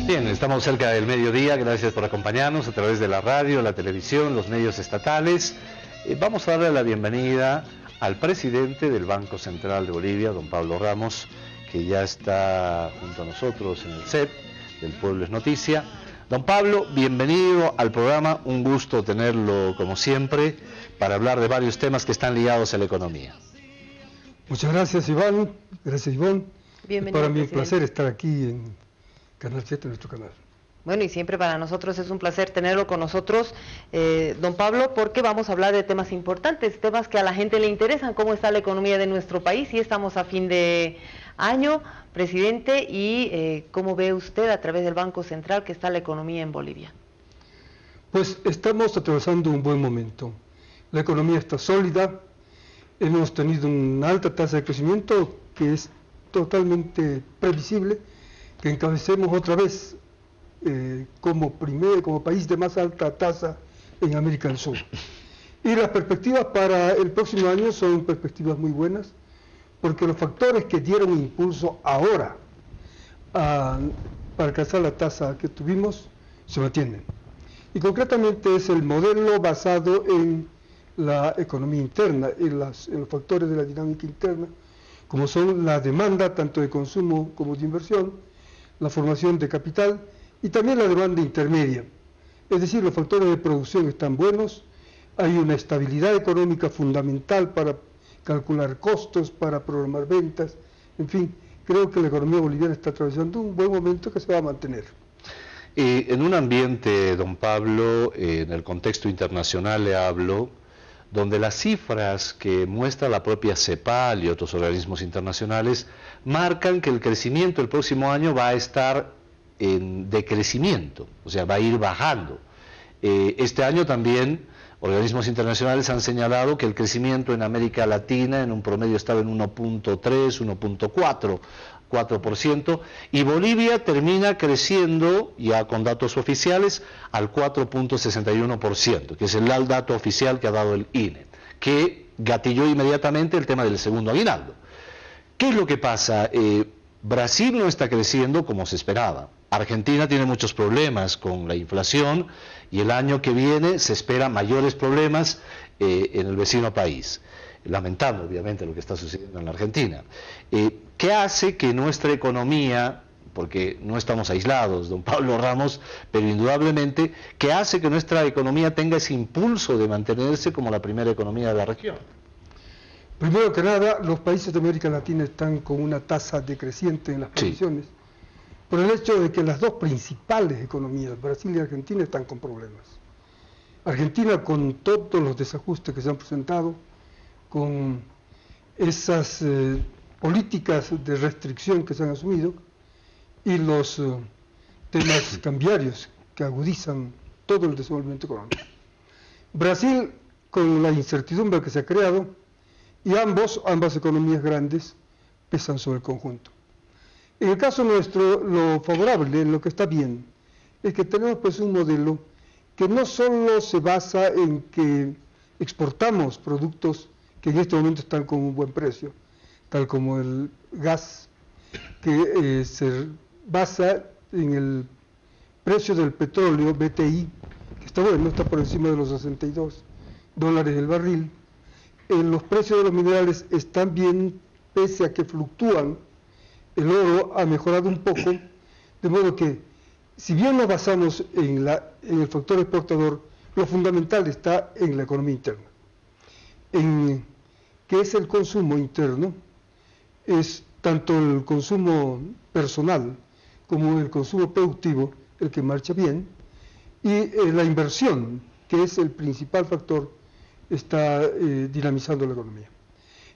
Bien, estamos cerca del mediodía, gracias por acompañarnos a través de la radio, la televisión, los medios estatales. Vamos a darle la bienvenida al presidente del Banco Central de Bolivia, don Pablo Ramos, que ya está junto a nosotros en el set del Pueblo es Noticia. Don Pablo, bienvenido al programa, un gusto tenerlo como siempre para hablar de varios temas que están ligados a la economía. Muchas gracias, Iván. Gracias, Ivonne. Bienvenido, para mí es un presidente. placer estar aquí en Canal 7, nuestro canal. Bueno, y siempre para nosotros es un placer tenerlo con nosotros, don Pablo, porque vamos a hablar de temas importantes, temas que a la gente le interesan, cómo está la economía de nuestro país, y estamos a fin de año, presidente, y cómo ve usted a través del Banco Central que está la economía en Bolivia. Pues estamos atravesando un buen momento. La economía está sólida, hemos tenido una alta tasa de crecimiento que es totalmente previsible, que encabecemos otra vez como país de más alta tasa en América del Sur. Y las perspectivas para el próximo año son perspectivas muy buenas, porque los factores que dieron impulso ahora para alcanzar la tasa que tuvimos se mantienen. Y concretamente es el modelo basado en la economía interna, en los factores de la dinámica interna, como son la demanda tanto de consumo como de inversión, la formación de capital y también la demanda intermedia. Es decir, los factores de producción están buenos, hay una estabilidad económica fundamental para calcular costos, para programar ventas, en fin, creo que la economía boliviana está atravesando un buen momento que se va a mantener. En un ambiente, don Pablo, en el contexto internacional le hablo, donde las cifras que muestra la propia CEPAL y otros organismos internacionales marcan que el crecimiento el próximo año va a estar en decrecimiento, o sea, va a ir bajando. Este año también organismos internacionales han señalado que el crecimiento en América Latina en un promedio estaba en 1.3, 1.4%, y Bolivia termina creciendo, ya con datos oficiales, al 4.61%, que es el dato oficial que ha dado el INE, que gatilló inmediatamente el tema del segundo aguinaldo. ¿Qué es lo que pasa? Brasil no está creciendo como se esperaba. Argentina tiene muchos problemas con la inflación y el año que viene se espera mayores problemas en el vecino país. Lamentable, obviamente, lo que está sucediendo en la Argentina. ¿Qué hace que nuestra economía, porque no estamos aislados, don Pablo Ramos, pero indudablemente, ¿qué hace que nuestra economía tenga ese impulso de mantenerse como la primera economía de la región? Primero que nada, los países de América Latina están con una tasa decreciente en las previsiones, sí, por el hecho de que las dos principales economías, Brasil y Argentina, están con problemas. Argentina, con todos los desajustes que se han presentado, con esas políticas de restricción que se han asumido y los temas cambiarios que agudizan todo el desenvolvimiento económico. Brasil, con la incertidumbre que se ha creado, y ambas economías grandes pesan sobre el conjunto. En el caso nuestro, lo favorable, lo que está bien, es que tenemos pues un modelo que no solo se basa en que exportamos productos que en este momento están con un buen precio, tal como el gas, que se basa en el precio del petróleo, BTI, que está bueno, está por encima de los $62 el barril. Los precios de los minerales están bien, pese a que fluctúan. El oro ha mejorado un poco, de modo que, si bien nos basamos en el factor exportador, lo fundamental está en la economía interna. Que es el consumo interno, es tanto el consumo personal como el consumo productivo el que marcha bien, y la inversión, que es el principal factor, está dinamizando la economía.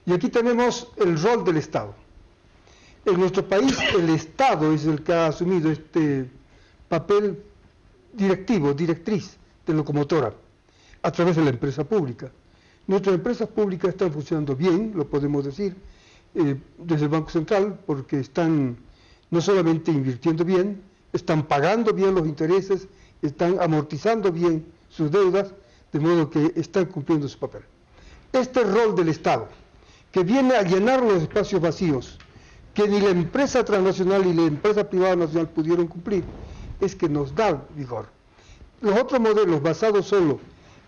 Y aquí tenemos el rol del Estado. En nuestro país el Estado es el que ha asumido este papel directriz de locomotora, a través de la empresa pública. Nuestras empresas públicas están funcionando bien, lo podemos decir, desde el Banco Central, porque están no solamente invirtiendo bien, están pagando bien los intereses, están amortizando bien sus deudas, de modo que están cumpliendo su papel. Este rol del Estado, que viene a llenar los espacios vacíos, que ni la empresa transnacional ni la empresa privada nacional pudieron cumplir, es que nos da vigor. Los otros modelos basados solo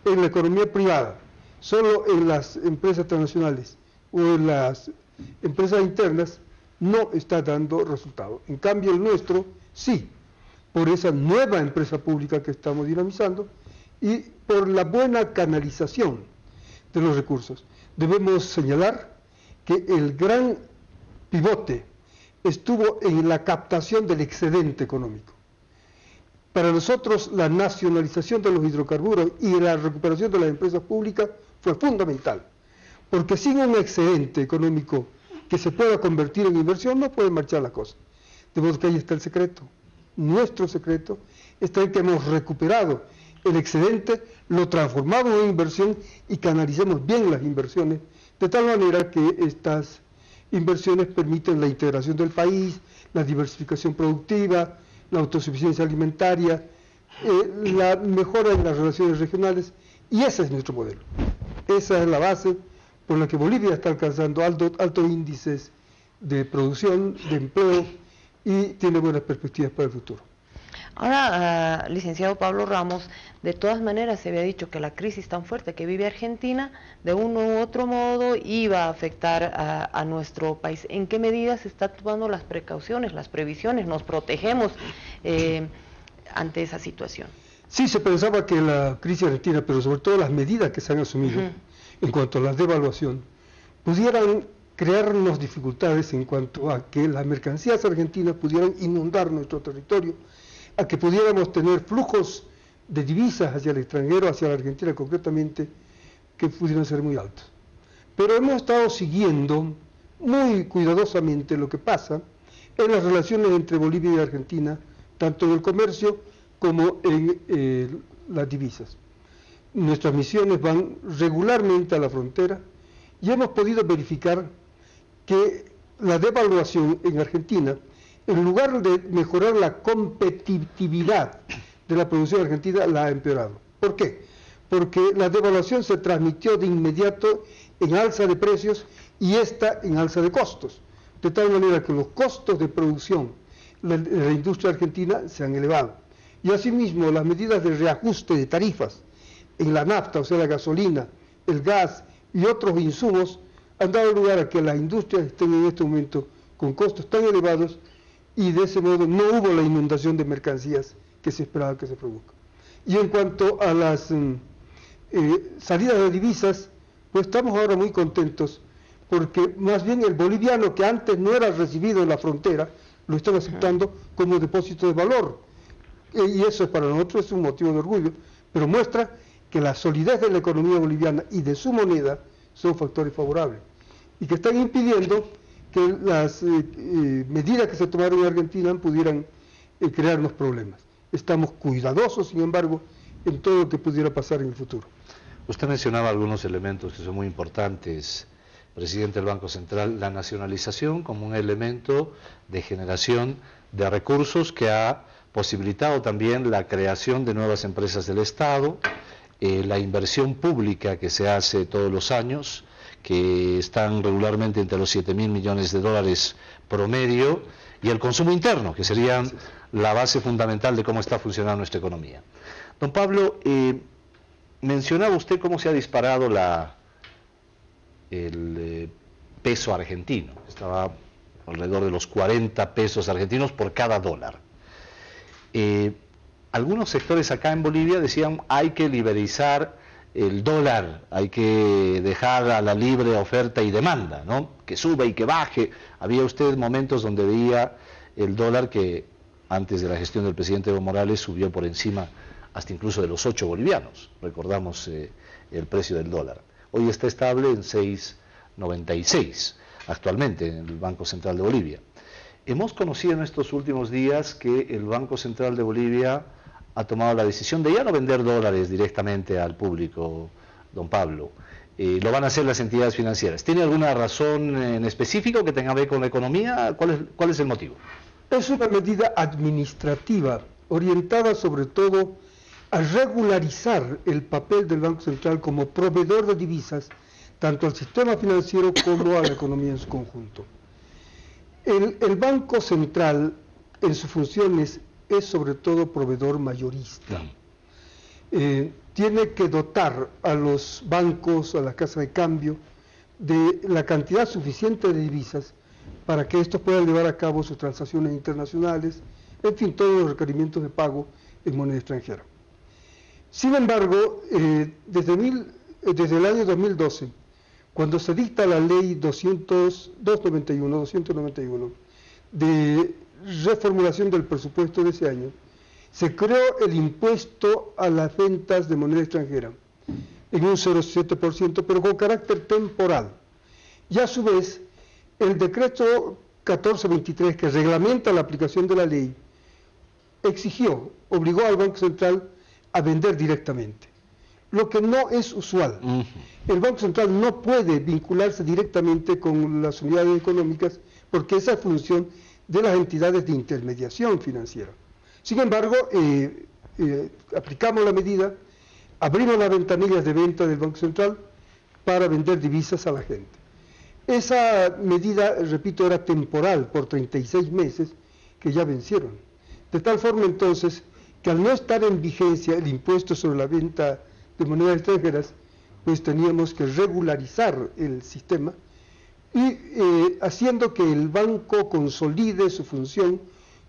en la economía privada, solo en las empresas transnacionales o en las empresas internas, no está dando resultado. En cambio el nuestro, sí, por esa nueva empresa pública que estamos dinamizando y por la buena canalización de los recursos. Debemos señalar que el gran pivote estuvo en la captación del excedente económico. Para nosotros la nacionalización de los hidrocarburos y la recuperación de las empresas públicas fue fundamental, porque sin un excedente económico que se pueda convertir en inversión no puede marchar la cosa. De modo que ahí está el secreto. Nuestro secreto está en que hemos recuperado el excedente, lo transformamos en inversión y canalicemos bien las inversiones, de tal manera que estas inversiones permiten la integración del país, la diversificación productiva, la autosuficiencia alimentaria, la mejora en las relaciones regionales, y ese es nuestro modelo. Esa es la base por la que Bolivia está alcanzando altos índices de producción, de empleo, y tiene buenas perspectivas para el futuro. Ahora, licenciado Pablo Ramos, de todas maneras se había dicho que la crisis tan fuerte que vive Argentina, de uno u otro modo, iba a afectar a nuestro país. ¿En qué medida se están tomando las precauciones, las previsiones, nos protegemos ante esa situación? Sí, se pensaba que la crisis argentina, pero sobre todo las medidas que se han asumido en cuanto a la devaluación, pudieran crearnos dificultades en cuanto a que las mercancías argentinas pudieran inundar nuestro territorio, a que pudiéramos tener flujos de divisas hacia el extranjero, hacia la Argentina concretamente, que pudieran ser muy altos. Pero hemos estado siguiendo muy cuidadosamente lo que pasa en las relaciones entre Bolivia y Argentina, tanto en el comercio como en las divisas. Nuestras misiones van regularmente a la frontera y hemos podido verificar que la devaluación en Argentina, en lugar de mejorar la competitividad de la producción argentina, la ha empeorado. ¿Por qué? Porque la devaluación se transmitió de inmediato en alza de precios y esta en alza de costos, de tal manera que los costos de producción de la industria argentina se han elevado. Y asimismo las medidas de reajuste de tarifas en la nafta, o sea la gasolina, el gas y otros insumos han dado lugar a que las industrias estén en este momento con costos tan elevados y de ese modo no hubo la inundación de mercancías que se esperaba que se produzca. Y en cuanto a las salidas de divisas, pues estamos ahora muy contentos porque más bien el boliviano que antes no era recibido en la frontera, lo están aceptando como depósito de valor. Y eso para nosotros es un motivo de orgullo, pero muestra que la solidez de la economía boliviana y de su moneda son factores favorables y que están impidiendo que las medidas que se tomaron en Argentina pudieran crearnos problemas. Estamos cuidadosos, sin embargo, en todo lo que pudiera pasar en el futuro. Usted mencionaba algunos elementos que son muy importantes, presidente del Banco Central, la nacionalización como un elemento de generación de recursos que ha posibilitado también la creación de nuevas empresas del Estado, la inversión pública que se hace todos los años, que están regularmente entre los 7.000 millones de dólares promedio, y el consumo interno, que serían la base fundamental de cómo está funcionando nuestra economía. Don Pablo, mencionaba usted cómo se ha disparado el peso argentino, estaba alrededor de los 40 pesos argentinos por cada dólar. Algunos sectores acá en Bolivia decían hay que liberalizar el dólar, hay que dejar a la libre oferta y demanda, ¿no? Que sube y que baje. Había usted momentos donde veía el dólar que antes de la gestión del presidente Evo Morales subió por encima hasta incluso de los 8 bolivianos, recordamos el precio del dólar. Hoy está estable en 6.96 actualmente en el Banco Central de Bolivia. Hemos conocido en estos últimos días que el Banco Central de Bolivia ha tomado la decisión de ya no vender dólares directamente al público, don Pablo. Lo van a hacer las entidades financieras. ¿Tiene alguna razón en específico que tenga que ver con la economía? ¿Cuál es el motivo? Es una medida administrativa orientada sobre todo a regularizar el papel del Banco Central como proveedor de divisas tanto al sistema financiero como a la economía en su conjunto. El Banco Central, en sus funciones, es sobre todo proveedor mayorista. Tiene que dotar a los bancos, a las casas de cambio, de la cantidad suficiente de divisas para que estos puedan llevar a cabo sus transacciones internacionales, en fin, todos los requerimientos de pago en moneda extranjera. Sin embargo, desde el año 2012, cuando se dicta la ley 291 de reformulación del presupuesto de ese año, se creó el impuesto a las ventas de moneda extranjera en un 0,7%, pero con carácter temporal. Y a su vez, el decreto 1423, que reglamenta la aplicación de la ley, obligó al Banco Central a vender directamente, lo que no es usual. El Banco Central no puede vincularse directamente con las unidades económicas porque esa es función de las entidades de intermediación financiera. Sin embargo, aplicamos la medida, abrimos las ventanillas de venta del Banco Central para vender divisas a la gente. Esa medida, repito, era temporal por 36 meses que ya vencieron. De tal forma entonces que al no estar en vigencia el impuesto sobre la venta de monedas extranjeras, pues teníamos que regularizar el sistema y haciendo que el banco consolide su función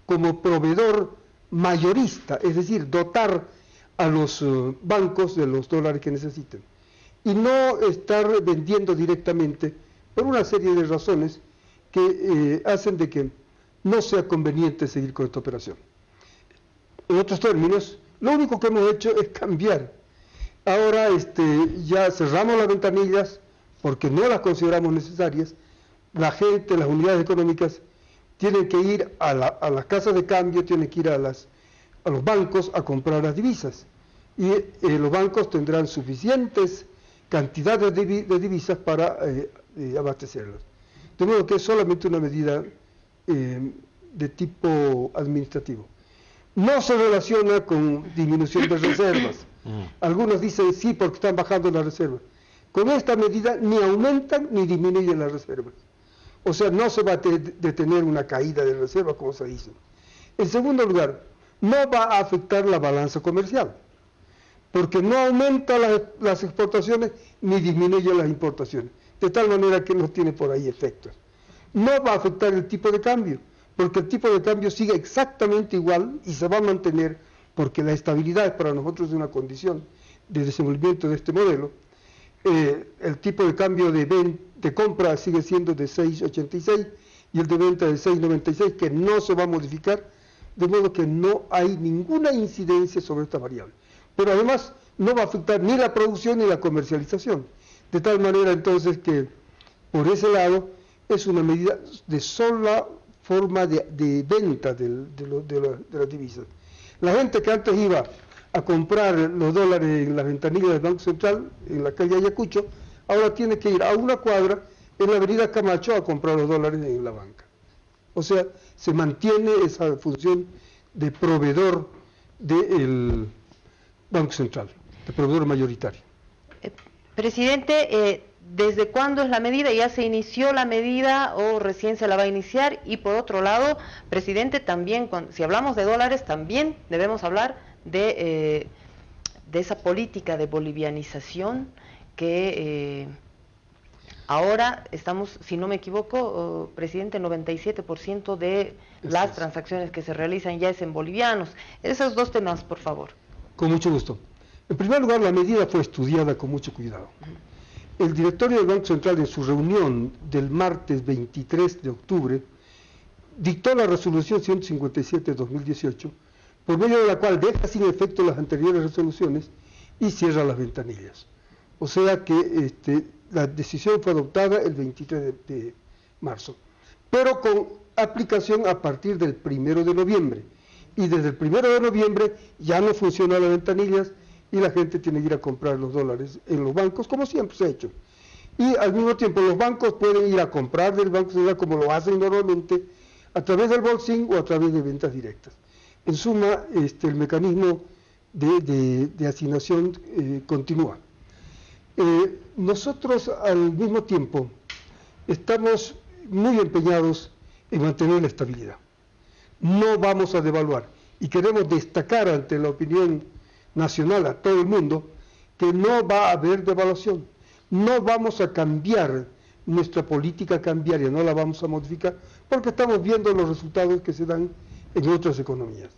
como proveedor mayorista, es decir, dotar a los bancos de los dólares que necesiten y no estar vendiendo directamente por una serie de razones que hacen de que no sea conveniente seguir con esta operación. En otros términos, lo único que hemos hecho es cambiar. Ahora ya cerramos las ventanillas porque no las consideramos necesarias. La gente, las unidades económicas, tienen que ir a las casas de cambio, tienen que ir a los bancos a comprar las divisas. Y los bancos tendrán suficientes cantidades de divisas para abastecerlas. De modo que es solamente una medida de tipo administrativo. No se relaciona con disminución de reservas. Algunos dicen sí porque están bajando las reservas. Con esta medida ni aumentan ni disminuyen las reservas. O sea, no se va a detener una caída de reservas, como se dice. En segundo lugar, no va a afectar la balanza comercial, porque no aumenta las exportaciones ni disminuye las importaciones, de tal manera que no tiene por ahí efectos. No va a afectar el tipo de cambio, porque el tipo de cambio sigue exactamente igual y se va a mantener, porque la estabilidad para nosotros es una condición de desenvolvimiento de este modelo. El tipo de cambio de compra sigue siendo de 6,86 y el de venta de 6,96, que no se va a modificar, de modo que no hay ninguna incidencia sobre esta variable. Pero además no va a afectar ni la producción ni la comercialización, de tal manera entonces que por ese lado es una medida de sola forma de venta de las divisas. La gente que antes iba a comprar los dólares en las ventanillas del Banco Central, en la calle Ayacucho, ahora tiene que ir a una cuadra en la avenida Camacho a comprar los dólares en la banca. O sea, se mantiene esa función de proveedor del Banco Central, de proveedor mayoritario. Presidente, ¿desde cuándo es la medida? ¿Ya se inició la medida o recién se la va a iniciar? Y por otro lado, presidente, también, si hablamos de dólares, también debemos hablar de esa política de bolivianización que ahora estamos, si no me equivoco, presidente, 97% de las transacciones que se realizan ya es en bolivianos. Esos dos temas, por favor. Con mucho gusto. En primer lugar, la medida fue estudiada con mucho cuidado. El directorio del Banco Central, en su reunión del martes 23 de octubre, dictó la resolución 157 de 2018, por medio de la cual deja sin efecto las anteriores resoluciones y cierra las ventanillas. O sea que la decisión fue adoptada el 23 de marzo, pero con aplicación a partir del 1 de noviembre. Y desde el 1 de noviembre ya no funcionan las ventanillas y la gente tiene que ir a comprar los dólares en los bancos, como siempre se ha hecho. Y al mismo tiempo los bancos pueden ir a comprar del Banco Central como lo hacen normalmente, a través del bolsín o a través de ventas directas. En suma, el mecanismo de asignación continúa. nosotros al mismo tiempo estamos muy empeñados en mantener la estabilidad. No vamos a devaluar y queremos destacar ante la opinión nacional, a todo el mundo, que no va a haber devaluación. No vamos a cambiar nuestra política cambiaria, no la vamos a modificar, porque estamos viendo los resultados que se dan en otras economías.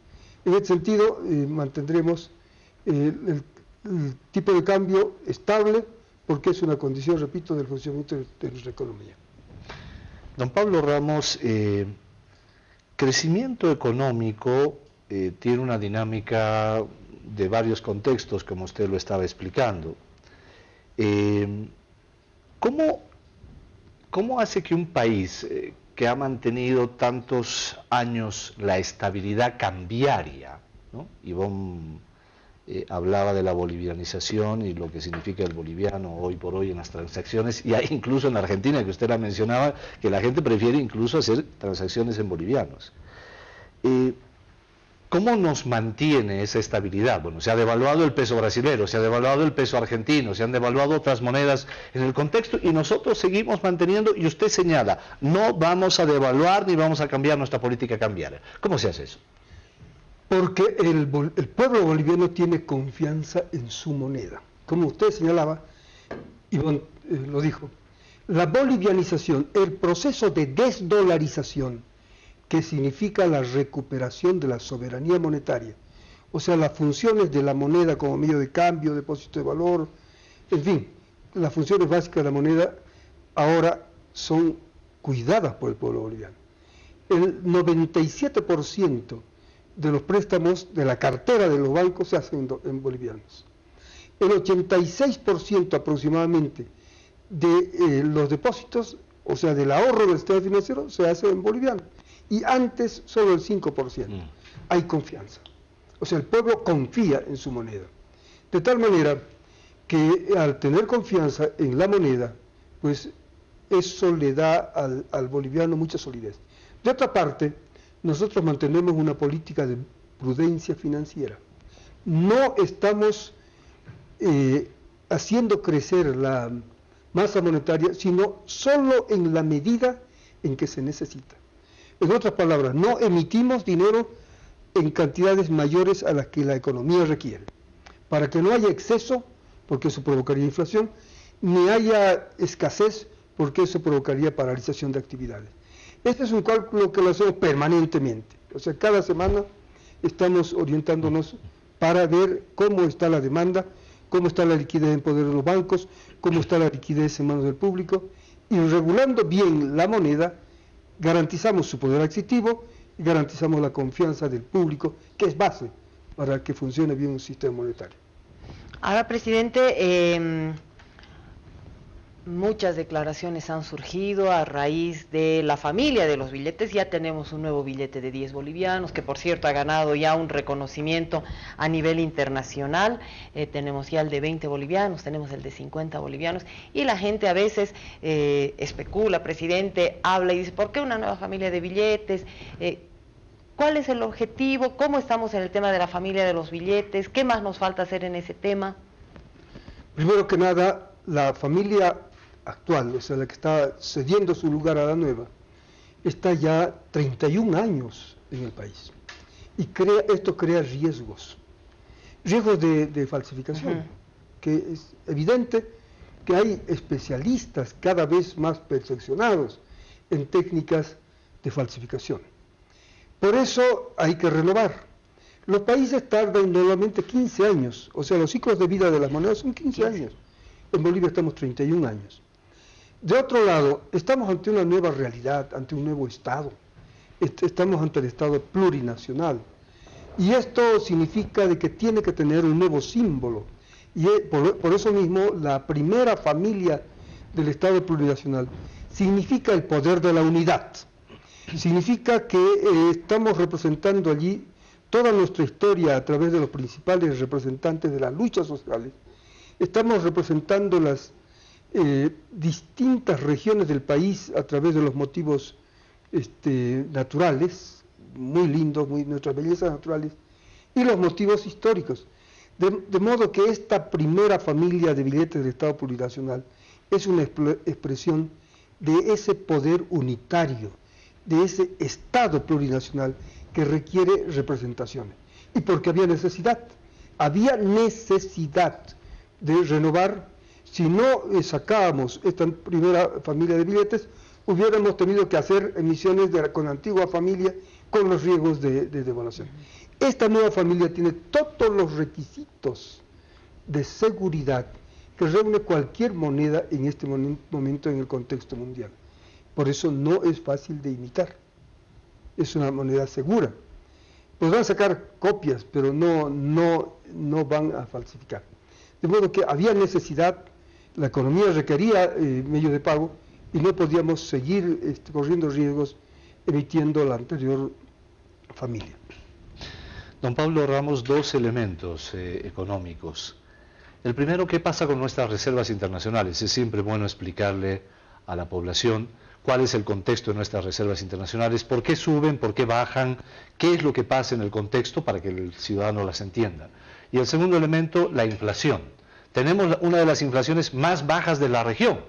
En este sentido, mantendremos el tipo de cambio estable, porque es una condición, repito, del funcionamiento de nuestra economía. Don Pablo Ramos, crecimiento económico tiene una dinámica de varios contextos, como usted lo estaba explicando. ¿Cómo hace que un país que ha mantenido tantos años la estabilidad cambiaria, ¿no? Ivonne hablaba de la bolivianización y lo que significa el boliviano hoy por hoy en las transacciones, y hay incluso en la Argentina, que usted la mencionaba, que la gente prefiere incluso hacer transacciones en bolivianos. ¿Cómo nos mantiene esa estabilidad? Bueno, se ha devaluado el peso brasilero, se ha devaluado el peso argentino, se han devaluado otras monedas en el contexto y nosotros seguimos manteniendo, y usted señala, no vamos a devaluar ni vamos a cambiar nuestra política cambiaria. ¿Cómo se hace eso? Porque el pueblo boliviano tiene confianza en su moneda. Como usted señalaba, Ivonne lo dijo, la bolivianización, el proceso de desdolarización, que significa la recuperación de la soberanía monetaria, o sea, las funciones de la moneda como medio de cambio, depósito de valor, en fin, las funciones básicas de la moneda ahora son cuidadas por el pueblo boliviano. El 97% de los préstamos de la cartera de los bancos se hacen en bolivianos. El 86% aproximadamente de los depósitos, o sea, del ahorro del sistema financiero, se hace en boliviano. Y antes solo el 5%. Hay confianza. O sea, el pueblo confía en su moneda. De tal manera que al tener confianza en la moneda, pues eso le da al boliviano mucha solidez. De otra parte, nosotros mantenemos una política de prudencia financiera. No estamos haciendo crecer la masa monetaria, sino solo en la medida en que se necesita. En otras palabras, no emitimos dinero en cantidades mayores a las que la economía requiere, para que no haya exceso, porque eso provocaría inflación, ni haya escasez, porque eso provocaría paralización de actividades. Este es un cálculo que lo hacemos permanentemente, o sea, cada semana estamos orientándonos para ver cómo está la demanda, cómo está la liquidez en poder de los bancos, cómo está la liquidez en manos del público, y regulando bien la moneda, garantizamos su poder adquisitivo y garantizamos la confianza del público, que es base para que funcione bien un sistema monetario. Ahora, presidente, muchas declaraciones han surgido a raíz de la familia de los billetes. Ya tenemos un nuevo billete de 10 bolivianos, que por cierto ha ganado ya un reconocimiento a nivel internacional. Tenemos ya el de 20 bolivianos, tenemos el de 50 bolivianos, y la gente a veces especula, presidente, habla y dice, ¿por qué una nueva familia de billetes? ¿Cuál es el objetivo? ¿Cómo estamos en el tema de la familia de los billetes? ¿Qué más nos falta hacer en ese tema? Primero que nada, la familia actual, o sea, la que está cediendo su lugar a la nueva, está ya 31 años en el país. Y esto crea riesgos de falsificación, que es evidente que hay especialistas cada vez más perfeccionados en técnicas de falsificación. Por eso hay que renovar. Los países tardan normalmente 15 años, o sea, los ciclos de vida de las monedas son 15 años. En Bolivia estamos 31 años. De otro lado, estamos ante una nueva realidad, ante un nuevo Estado. Estamos ante el Estado plurinacional. Y esto significa de que tiene que tener un nuevo símbolo. Y por eso mismo, la primera familia del Estado plurinacional significa el poder de la unidad. Significa que estamos representando allí toda nuestra historia a través de los principales representantes de las luchas sociales. Estamos representando las distintas regiones del país a través de los motivos naturales, muy lindos, nuestras bellezas naturales, y los motivos históricos. De modo que esta primera familia de billetes del Estado plurinacional es una expresión de ese poder unitario, de ese Estado plurinacional que requiere representaciones. Y porque había necesidad de renovar. Si no sacábamos esta primera familia de billetes, hubiéramos tenido que hacer emisiones con la antigua familia con los riesgos de devaluación. Esta nueva familia tiene todos los requisitos de seguridad que reúne cualquier moneda en este momento en el contexto mundial. Por eso no es fácil de imitar. Es una moneda segura. Podrán sacar copias, pero no van a falsificar. De modo que había necesidad, la economía requería medios de pago y no podíamos seguir corriendo riesgos emitiendo la anterior familia. Don Pablo Ramos, dos elementos económicos. El primero, ¿qué pasa con nuestras reservas internacionales? Es siempre bueno explicarle a la población cuál es el contexto de nuestras reservas internacionales, por qué suben, por qué bajan, qué es lo que pasa en el contexto para que el ciudadano las entienda. Y el segundo elemento, la inflación. Tenemos una de las inflaciones más bajas de la región,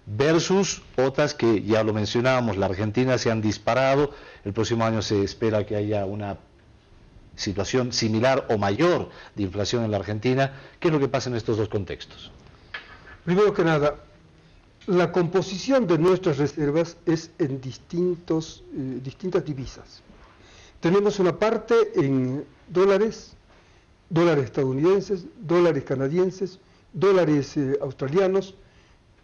versus otras que ya lo mencionábamos, la Argentina se han disparado, el próximo año se espera que haya una situación similar o mayor de inflación en la Argentina. ¿Qué es lo que pasa en estos dos contextos? Primero que nada, la composición de nuestras reservas es en distintas divisas. Tenemos una parte en dólares estadounidenses, dólares canadienses, dólares australianos,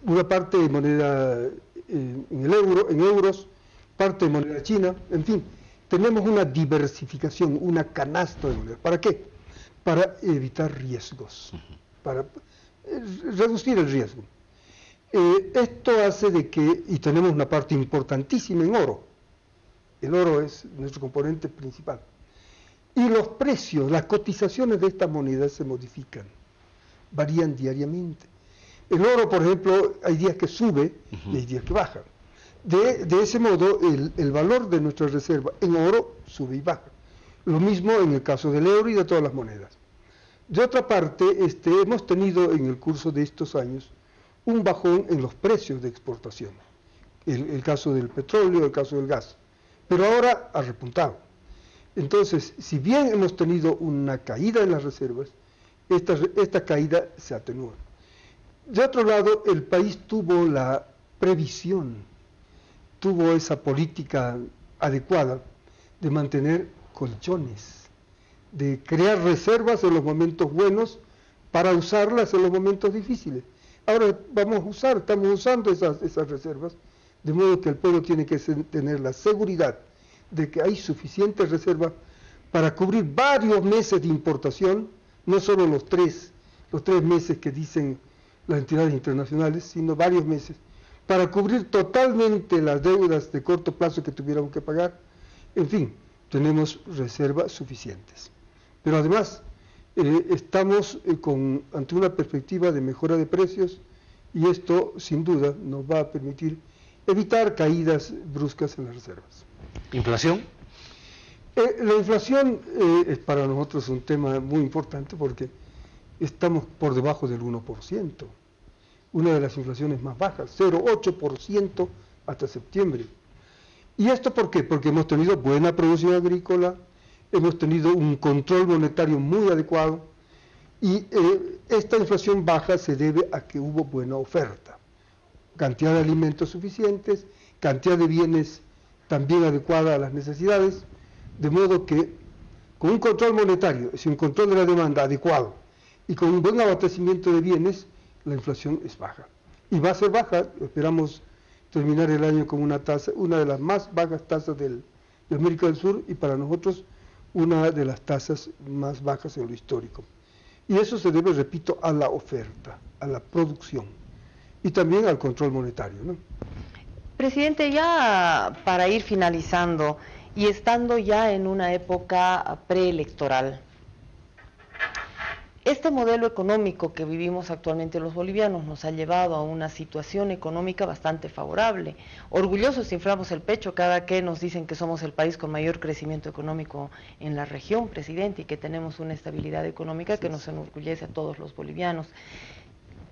una parte de moneda en euros, parte de moneda china, en fin, tenemos una diversificación, una canasta de monedas. ¿Para qué? Para evitar riesgos, para reducir el riesgo. Esto hace de que, y tenemos una parte importantísima en oro, el oro es nuestro componente principal, y los precios, las cotizaciones de estas monedas se modifican, varían diariamente. El oro, por ejemplo, hay días que sube y hay días que baja. De ese modo, el valor de nuestra reserva en oro sube y baja. Lo mismo en el caso del euro y de todas las monedas. De otra parte, hemos tenido en el curso de estos años un bajón en los precios de exportación. El caso del petróleo, el caso del gas. Pero ahora ha repuntado. Entonces, si bien hemos tenido una caída en las reservas, esta caída se atenúa. De otro lado, el país tuvo la previsión, tuvo esa política adecuada de mantener colchones, de crear reservas en los momentos buenos para usarlas en los momentos difíciles. Ahora estamos usando esas reservas, de modo que el pueblo tiene que tener la seguridad de que hay suficientes reservas para cubrir varios meses de importación, no solo los tres meses que dicen las entidades internacionales, sino varios meses, para cubrir totalmente las deudas de corto plazo que tuviéramos que pagar. En fin, tenemos reservas suficientes. Pero además, estamos ante una perspectiva de mejora de precios y esto, sin duda, nos va a permitir evitar caídas bruscas en las reservas. ¿Inflación? La inflación es para nosotros un tema muy importante porque estamos por debajo del 1%, una de las inflaciones más bajas, 0,8% hasta septiembre. ¿Y esto por qué? Porque hemos tenido buena producción agrícola, hemos tenido un control monetario muy adecuado y esta inflación baja se debe a que hubo buena oferta, cantidad de alimentos suficientes, cantidad de bienes también adecuada a las necesidades, de modo que con un control monetario, es decir, un control de la demanda adecuado y con un buen abastecimiento de bienes, la inflación es baja. Y va a ser baja, esperamos terminar el año con una de las más bajas tasas de América del Sur y para nosotros una de las tasas más bajas en lo histórico. Y eso se debe, repito, a la oferta, a la producción y también al control monetario, ¿no? Presidente, ya para ir finalizando y estando ya en una época preelectoral, Este modelo económico que vivimos actualmente los bolivianos nos ha llevado a una situación económica bastante favorable. Orgullosos inflamos el pecho cada que nos dicen que somos el país con mayor crecimiento económico en la región, presidente, y que tenemos una estabilidad económica que nos enorgullece a todos los bolivianos.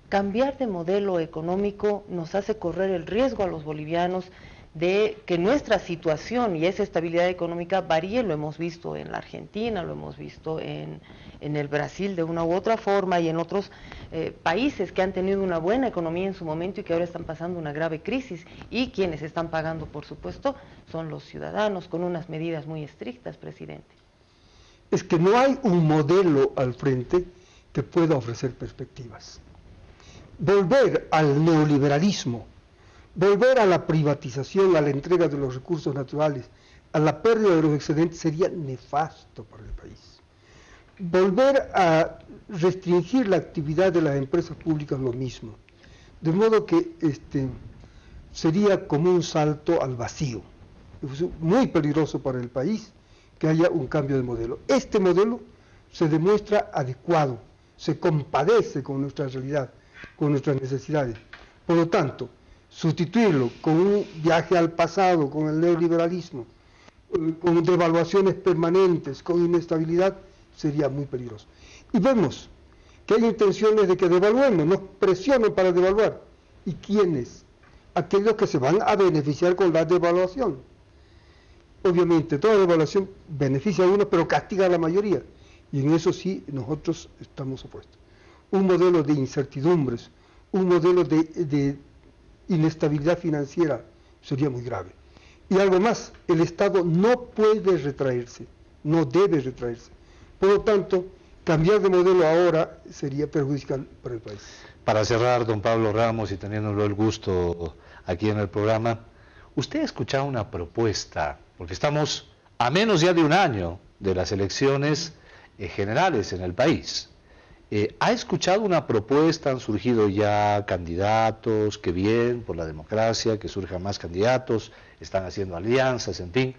Cambiar de modelo económico nos hace correr el riesgo a los bolivianos de que nuestra situación y esa estabilidad económica varíe. Lo hemos visto en la Argentina, lo hemos visto en el Brasil de una u otra forma y en otros países que han tenido una buena economía en su momento y que ahora están pasando una grave crisis, y quienes están pagando, por supuesto, son los ciudadanos, con unas medidas muy estrictas, presidente. Es que no hay un modelo al frente que pueda ofrecer perspectivas. Volver al neoliberalismo, volver a la privatización, a la entrega de los recursos naturales, a la pérdida de los excedentes sería nefasto para el país. Volver a restringir la actividad de las empresas públicas lo mismo. De modo que sería como un salto al vacío. Es muy peligroso para el país que haya un cambio de modelo. Este modelo se demuestra adecuado, se compadece con nuestra realidad, con nuestras necesidades. Por lo tanto, sustituirlo con un viaje al pasado, con el neoliberalismo, con devaluaciones permanentes, con inestabilidad, sería muy peligroso. Y vemos que hay intenciones de que devaluemos, nos presionan para devaluar. ¿Y quiénes? Aquellos que se van a beneficiar con la devaluación. Obviamente, toda devaluación beneficia a uno, pero castiga a la mayoría. Y en eso sí, nosotros estamos opuestos. Un modelo de incertidumbres, un modelo de inestabilidad financiera sería muy grave. Y algo más, el Estado no puede retraerse, no debe retraerse. Por lo tanto, cambiar de modelo ahora sería perjudicial para el país. Para cerrar, don Pablo Ramos, y teniéndolo el gusto aquí en el programa, usted ha escuchado una propuesta, porque estamos a menos ya de un año de las elecciones generales en el país. ¿Ha escuchado una propuesta? Han surgido ya candidatos, qué bien, por la democracia, que surjan más candidatos, están haciendo alianzas, en fin.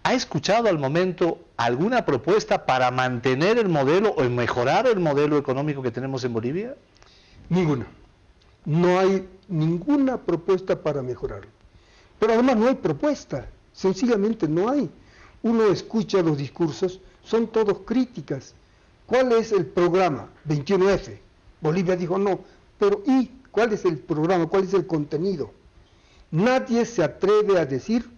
¿Ha escuchado al momento alguna propuesta para mantener el modelo o mejorar el modelo económico que tenemos en Bolivia? Ninguna. No hay ninguna propuesta para mejorarlo. Pero además no hay propuesta, sencillamente no hay. Uno escucha los discursos, son todos críticas. ¿Cuál es el programa? 21F. Bolivia dijo no, pero ¿y cuál es el programa? ¿Cuál es el contenido? Nadie se atreve a decir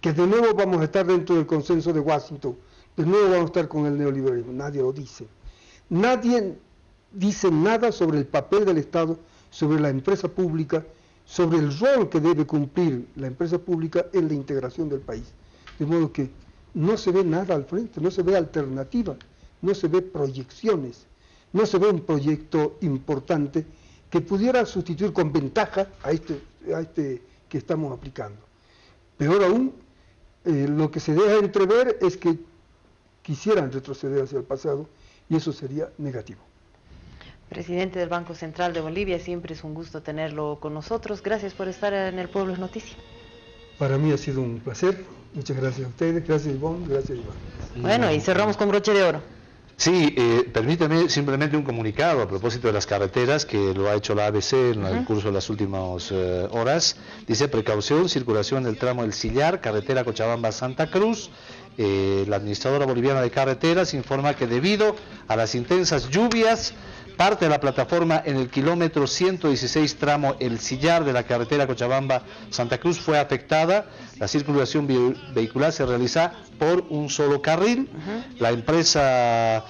que de nuevo vamos a estar dentro del consenso de Washington, de nuevo vamos a estar con el neoliberalismo. Nadie lo dice. Nadie dice nada sobre el papel del Estado, sobre la empresa pública, sobre el rol que debe cumplir la empresa pública en la integración del país. De modo que no se ve nada al frente, no se ve alternativa, no se ve proyecciones, no se ve un proyecto importante que pudiera sustituir con ventaja a este que estamos aplicando. Peor aún, lo que se deja entrever es que quisieran retroceder hacia el pasado y eso sería negativo. Presidente del Banco Central de Bolivia, siempre es un gusto tenerlo con nosotros. Gracias por estar en El Pueblo es Noticia. Para mí ha sido un placer. Muchas gracias a ustedes. Gracias, Ivonne. Gracias, Iván. Bueno, y cerramos con broche de oro. Sí, permítame simplemente un comunicado a propósito de las carreteras que lo ha hecho la ABC en el curso de las últimas horas. Dice: precaución, circulación en el tramo del Sillar, carretera Cochabamba-Santa Cruz. La administradora boliviana de carreteras informa que debido a las intensas lluvias, parte de la plataforma en el kilómetro 116 tramo El Sillar de la carretera Cochabamba-Santa Cruz fue afectada. La circulación vehicular se realiza por un solo carril. La empresa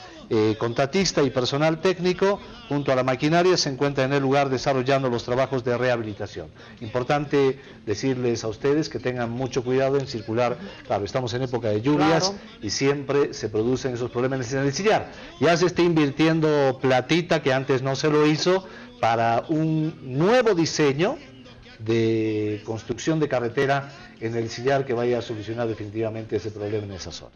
contratista y personal técnico junto a la maquinaria se encuentra en el lugar desarrollando los trabajos de rehabilitación. Importante decirles a ustedes que tengan mucho cuidado en circular. Claro, estamos en época de lluvias, claro, y siempre se producen esos problemas en el Sillar. Ya se está invirtiendo platita que antes no se lo hizo para un nuevo diseño de construcción de carretera en el Sillar que vaya a solucionar definitivamente ese problema en esa zona.